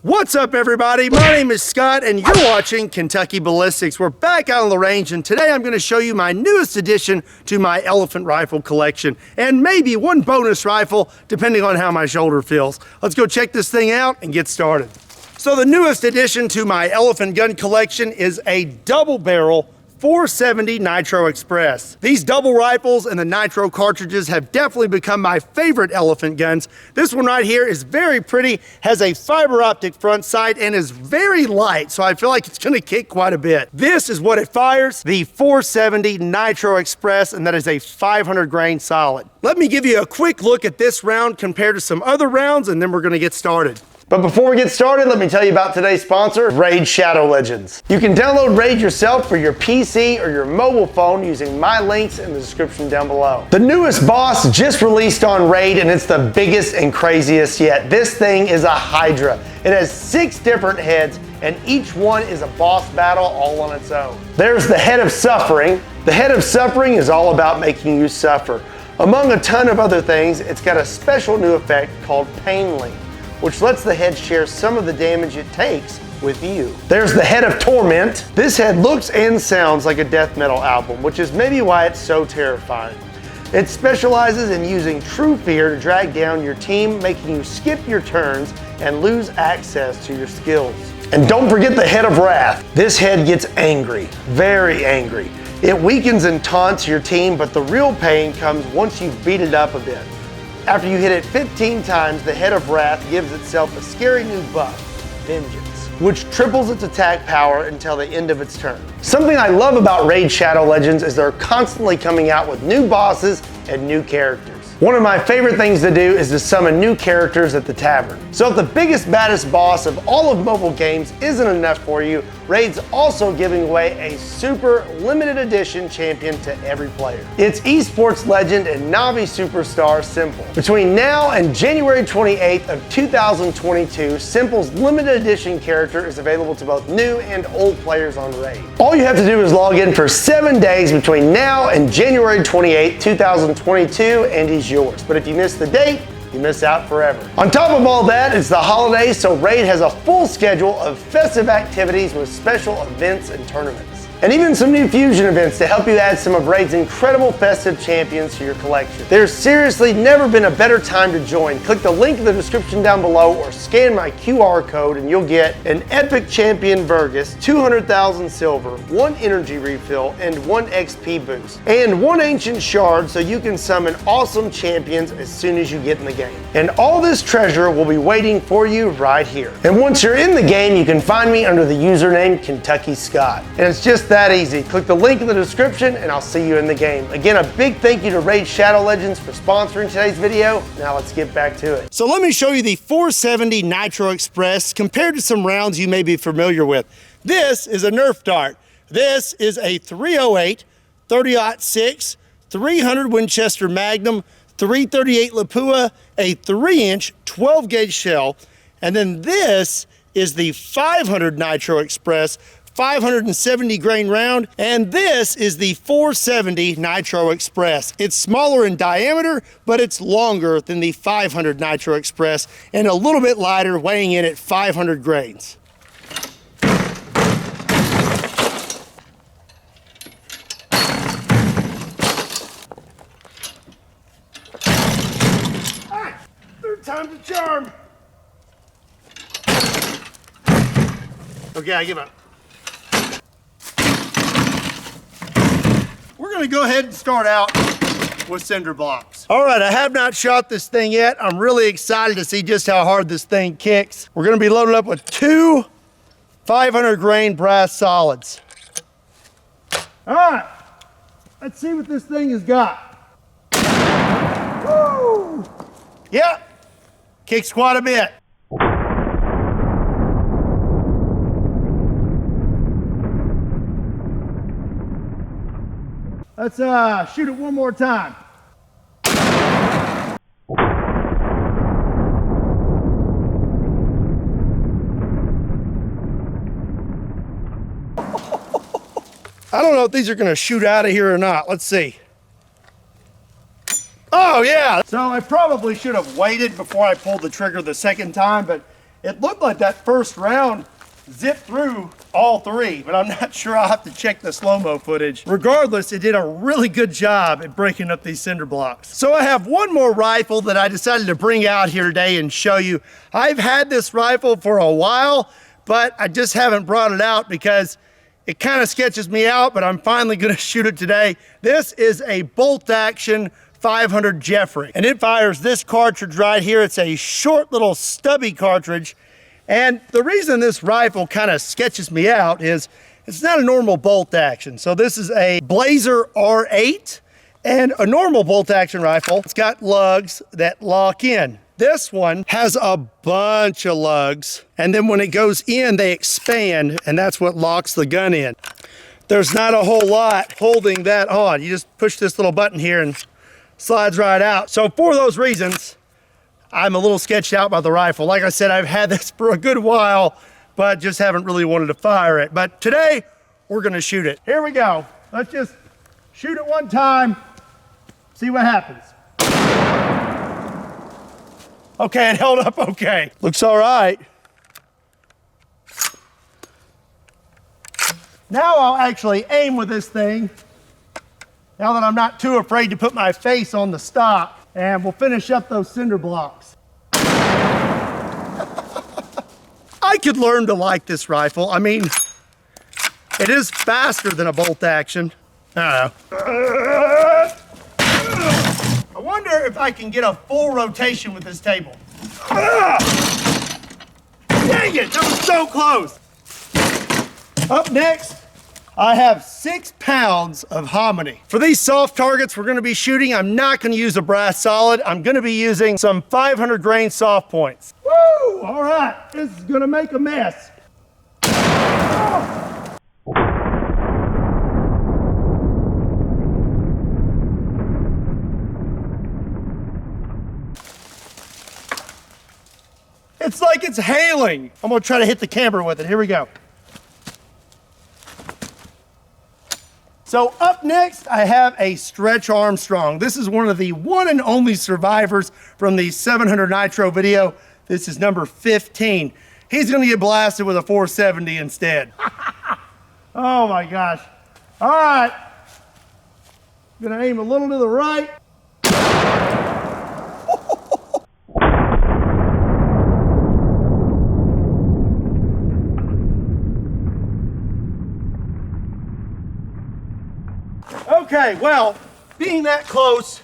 What's up, everybody? My name is Scott, and you're watching Kentucky Ballistics. We're back out on the range, and today I'm going to show you my newest addition to my elephant rifle collection, and maybe one bonus rifle, depending on how my shoulder feels. Let's go check this thing out and get started. So the newest addition to my elephant gun collection is a double barrel 470 Nitro Express. These double rifles and the Nitro cartridges have definitely become my favorite elephant guns. This one right here is very pretty, has a fiber optic front sight, and is very light, so I feel like it's gonna kick quite a bit. This is what it fires, the 470 Nitro Express, and that is a 500 grain solid. Let me give you a quick look at this round compared to some other rounds, and then we're gonna get started. But before we get started, let me tell you about today's sponsor, Raid Shadow Legends. You can download Raid yourself for your PC or your mobile phone using my links in the description down below. The newest boss just released on Raid, and it's the biggest and craziest yet. This thing is a Hydra. It has 6 different heads, and each one is a boss battle all on its own. There's the Head of Suffering. The Head of Suffering is all about making you suffer. Among a ton of other things, it's got a special new effect called Pain Link, which lets the head share some of the damage it takes with you. There's the Head of Torment. This head looks and sounds like a death metal album, which is maybe why it's so terrifying. It specializes in using true fear to drag down your team, making you skip your turns and lose access to your skills. And don't forget the Head of Wrath. This head gets angry, very angry. It weakens and taunts your team, but the real pain comes once you've beat it up a bit. After you hit it 15 times, the Head of Wrath gives itself a scary new buff, Vengeance, which triples its attack power until the end of its turn. Something I love about Raid Shadow Legends is they're constantly coming out with new bosses and new characters. One of my favorite things to do is to summon new characters at the tavern. So if the biggest, baddest boss of all of mobile games isn't enough for you, Raid's also giving away a super limited edition champion to every player. It's esports legend and Navi superstar Simple. Between now and January 28th of 2022, Simple's limited edition character is available to both new and old players on Raid. All you have to do is log in for 7 days between now and January 28th, 2022, and he's yours. But if you miss the date, you miss out forever. On top of all that, it's the holidays, so Raid has a full schedule of festive activities with special events and tournaments. And even some new fusion events to help you add some of Raid's incredible festive champions to your collection. There's seriously never been a better time to join. Click the link in the description down below or scan my QR code and you'll get an epic champion Burgess, 200,000 silver, 1 energy refill, and 1 XP boost. And 1 ancient shard so you can summon awesome champions as soon as you get in the game. And all this treasure will be waiting for you right here. And once you're in the game, you can find me under the username Kentucky Scott. And it's just that easy. Click the link in the description and I'll see you in the game. Again, a big thank you to Raid Shadow Legends for sponsoring today's video. Now let's get back to it. So let me show you the 470 Nitro Express compared to some rounds you may be familiar with. This is a Nerf dart. This is a 308, 30-06, 300 Winchester Magnum, 338 Lapua, a 3-inch 12-gauge shell. And then this is the 500 Nitro Express, 570 grain round, and this is the 470 Nitro Express. It's smaller in diameter, but it's longer than the 500 Nitro Express and a little bit lighter, weighing in at 500 grains. All right, 3rd time's a charm. Okay, I give up. We're gonna go ahead and start out with cinder blocks. All right, I have not shot this thing yet. I'm really excited to see just how hard this thing kicks. We're gonna be loaded up with 2 500 grain brass solids. All right, let's see what this thing has got. Woo! Yep, kicks quite a bit. Let's shoot it one more time. I don't know if these are gonna shoot out of here or not. Let's see. Oh yeah. So I probably should have waited before I pulled the trigger the second time, but It looked like that first round zipped through all three, but I'm not sure. I'll have to check the slow-mo footage. Regardless, it did a really good job at breaking up these cinder blocks. So I have one more rifle that I decided to bring out here today and show you. I've had this rifle for a while, but I just haven't brought it out because it kind of sketches me out, but I'm finally gonna shoot it today. This is a bolt action 500 Jeffrey, and it fires this cartridge right here. It's a short little stubby cartridge. And the reason this rifle kind of sketches me out is it's not a normal bolt action. So this is a Blazer R8 and a normal bolt action rifle. It's got lugs that lock in. This one has a bunch of lugs, and then when it goes in, they expand, and that's what locks the gun in. There's not a whole lot holding that on. You just push this little button here and slides right out. So for those reasons, I'm a little sketched out by the rifle. Like I said, I've had this for a good while, but just haven't really wanted to fire it. But today, we're gonna shoot it. Here we go. Let's just shoot it one time, see what happens. Okay, it held up okay. Looks all right. Now I'll actually aim with this thing, now that I'm not too afraid to put my face on the stock. And we'll finish up those cinder blocks. I could learn to like this rifle. I mean, it is faster than a bolt action. I don't know. I wonder if I can get a full rotation with this table. Dang it, that was so close. Up next, I have 6 pounds of hominy. For these soft targets we're gonna be shooting, I'm not gonna use a brass solid. I'm gonna be using some 500 grain soft points. Woo! All right, this is gonna make a mess. Oh. It's like it's hailing. I'm gonna try to hit the camera with it. Here we go. So up next, I have a Stretch Armstrong. This is one of the one and only survivors from the 700 Nitro video. This is number 15. He's gonna get blasted with a 470 instead. Oh my gosh. All right. Gonna aim a little to the right. Okay, well, being that close,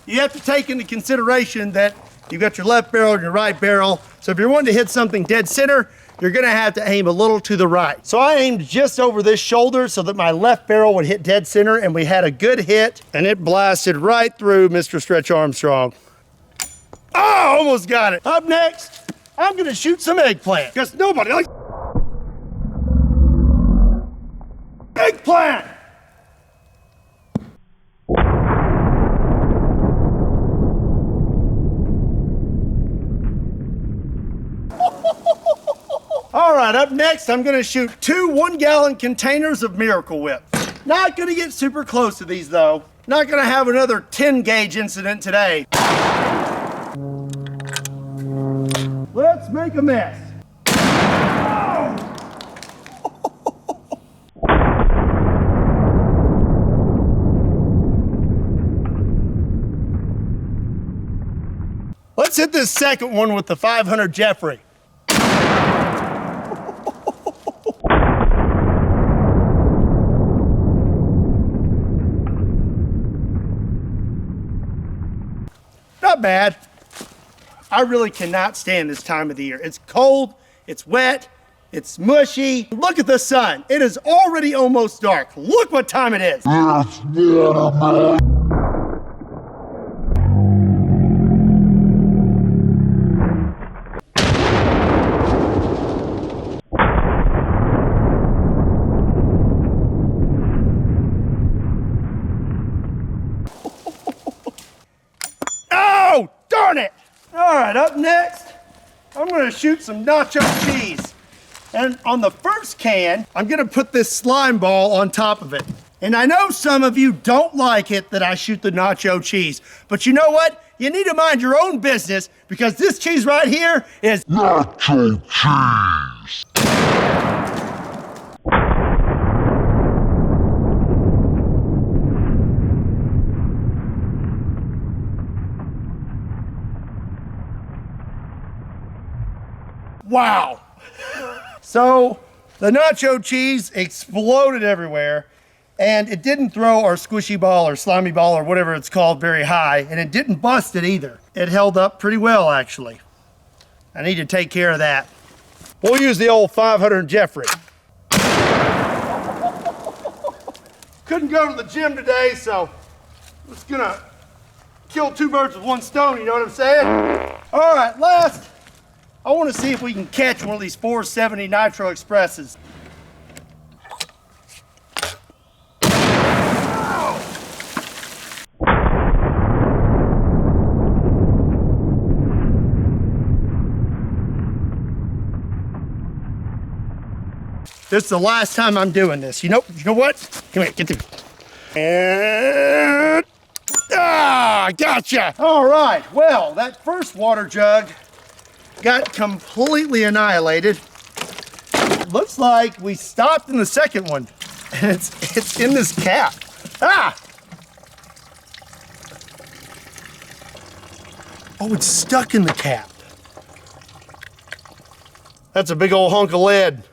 you have to take into consideration that you've got your left barrel and your right barrel. So if you're wanting to hit something dead center, you're gonna have to aim a little to the right. So I aimed just over this shoulder so that my left barrel would hit dead center, and we had a good hit, and it blasted right through Mr. Stretch Armstrong. Oh, almost got it. Up next, I'm gonna shoot some eggplant, because nobody likes eggplant. All right, up next, I'm gonna shoot 2 1-gallon containers of Miracle Whip. Not gonna get super close to these though. Not gonna have another 10 gauge incident today. Let's make a mess. Oh. Let's hit this second one with the 500 Jeffrey. Not bad. I really cannot stand this time of the year. It's cold, it's wet, it's mushy. Look at the sun. It is already almost dark. Look what time it is. Oh, darn it. All right, up next, I'm gonna shoot some nacho cheese. And on the first can, I'm gonna put this slime ball on top of it. And I know some of you don't like it that I shoot the nacho cheese, but you know what? You need to mind your own business because this cheese right here is nacho cheese. Wow. So the nacho cheese exploded everywhere, and it didn't throw our squishy ball or slimy ball or whatever it's called very high, and it didn't bust it either. It held up pretty well, actually. I need to take care of that. We'll use the old 500 Jeffrey. Couldn't go to the gym today, so I'm just gonna kill two birds with one stone, you know what I'm saying? All right, last, I want to see if we can catch one of these 470 Nitro Expresses. This is the last time I'm doing this. You know what? Come here, get the... And... gotcha! All right, well, that first water jug got completely annihilated. Looks like we stopped in the second one. And it's in this cap. Oh, it's stuck in the cap. That's a big old hunk of lead.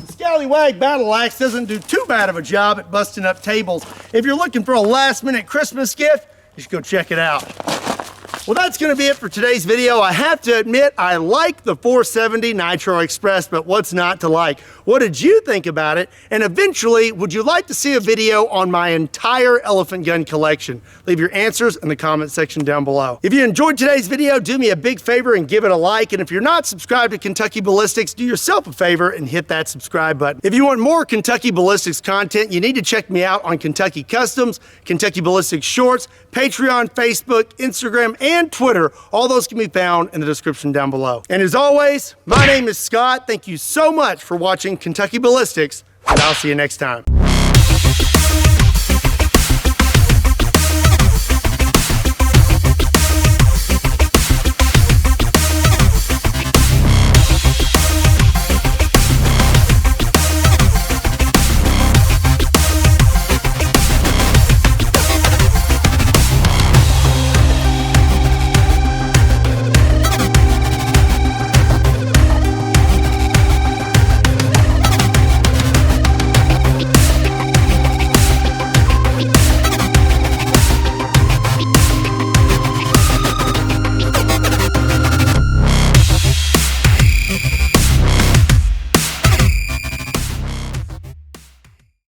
Scallywag battle axe doesn't do too bad of a job at busting up tables. If you're looking for a last-minute Christmas gift, you should go check it out. Well, that's going to be it for today's video. I have to admit, I like the 470 Nitro Express, but what's not to like? What did you think about it? And eventually, would you like to see a video on my entire elephant gun collection? Leave your answers in the comment section down below. If you enjoyed today's video, do me a big favor and give it a like. And if you're not subscribed to Kentucky Ballistics, do yourself a favor and hit that subscribe button. If you want more Kentucky Ballistics content, you need to check me out on Kentucky Customs, Kentucky Ballistics Shorts, Patreon, Facebook, Instagram, and Twitter. All those can be found in the description down below. And as always, my name is Scott. Thank you so much for watching Kentucky Ballistics, and I'll see you next time.